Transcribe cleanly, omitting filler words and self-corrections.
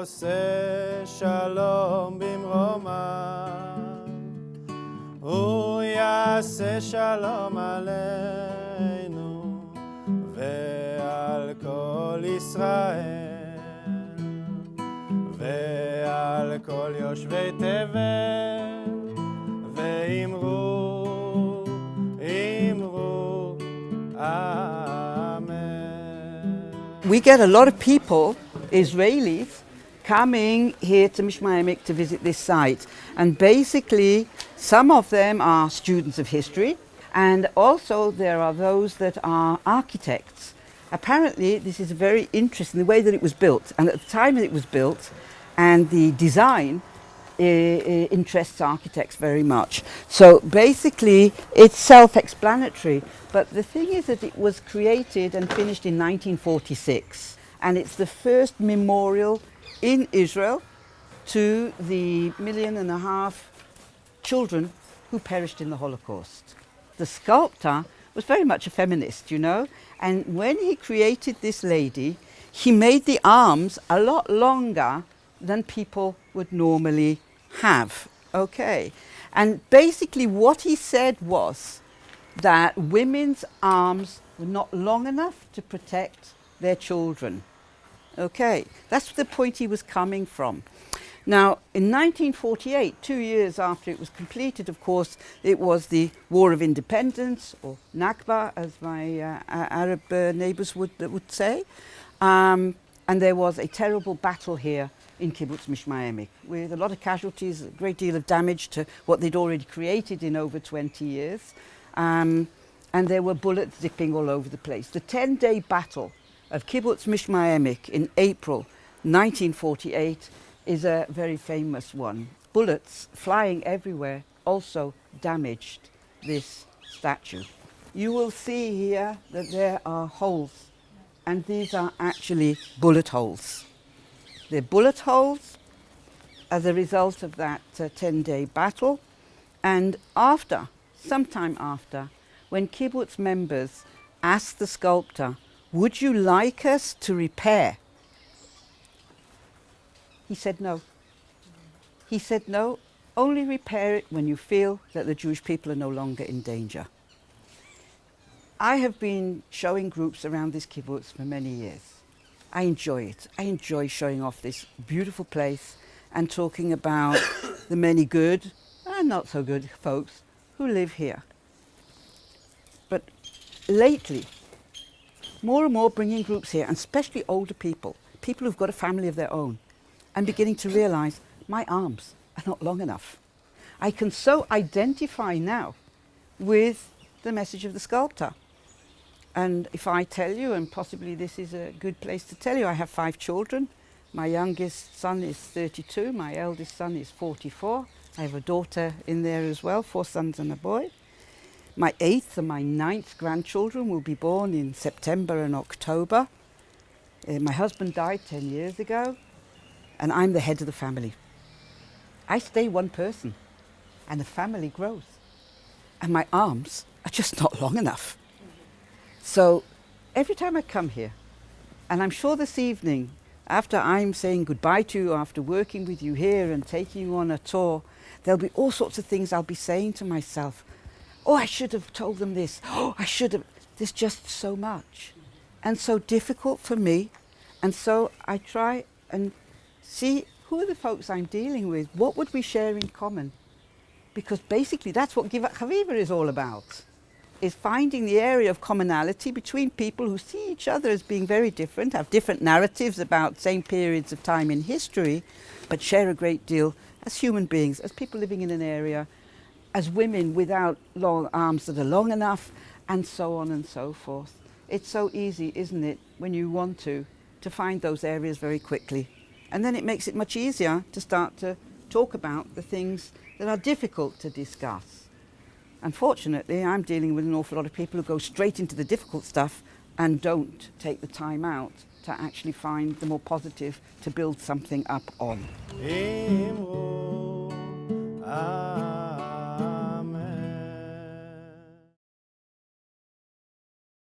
עושה שלום במרומיו, הוא יעשה שלום עלינו ועל כל ישראל ועל כל יושבי תבל, ואמרו, אמרו, amen. We get a lot of people, Israelis, coming here to Mischmar to visit this site, and basically some of them are students of history, and also there are those that are architects. Apparently this is very interesting, the way that it was built, and at the time that it was built, and the design interests architects very much. So basically it's self-explanatory, but the thing is that it was created and finished in 1946, and it's the first memorial in Israel to the 1.5 million children who perished in the Holocaust. The sculptor was very much a feminist, you know, and when he created this lady, he made the arms a lot longer than people would normally have. Okay, and basically what he said was that women's arms were not long enough to protect their children. Okay, that's the point he was coming from. Now, in 1948, 2 years after it was completed, of course, it was the War of Independence, or Nakba, as my Arab neighbours would say, and there was a terrible battle here in Kibbuz Mischmar, with a lot of casualties, a great deal of damage to what they'd already created in over 20 years, and there were bullets zipping all over the place. The 10-day battle of Kibbuz Mischmar in April 1948 is a very famous one. Bullets flying everywhere also damaged this statue. You will see here that there are holes, and these are actually bullet holes. They're bullet holes as a result of that 10-day battle, and after, sometime after, when kibbutz members asked the sculptor, "Would you like us to repair?" He said no. He said no, only repair it when you feel that the Jewish people are no longer in danger. I have been showing groups around this kibbutz for many years. I enjoy it. I enjoy showing off this beautiful place and talking about the many good and not so good folks who live here. But lately, more and more bringing groups here, and especially older people, people who've got a family of their own, and beginning to realise my arms are not long enough. I can so identify now with the message of the sculptor. And if I tell you, and possibly this is a good place to tell you, I have 5 children. My youngest son is 32, my eldest son is 44. I have a daughter in there as well, 4 sons and a boy. My 8th and my 9th grandchildren will be born in September and October. My husband died 10 years ago, and I'm the head of the family. I stay one person, and the family grows. And my arms are just not long enough. So every time I come here, and I'm sure this evening, after I'm saying goodbye to you, after working with you here and taking you on a tour, there'll be all sorts of things I'll be saying to myself. Oh, I should have told them this. Oh, I should have. There's just so much and so difficult for me. And so I try and see who are the folks I'm dealing with. What would we share in common? Because basically that's what Givat Chaviva is all about, is finding the area of commonality between people who see each other as being very different, have different narratives about same periods of time in history, but share a great deal as human beings, as people living in an area, as women without long arms that are long enough, and so on and so forth. It's so easy, isn't it, when you want to find those areas very quickly. And then it makes it much easier to start to talk about the things that are difficult to discuss. Unfortunately, I'm dealing with an awful lot of people who go straight into the difficult stuff and don't take the time out to actually find the more positive to build something up on.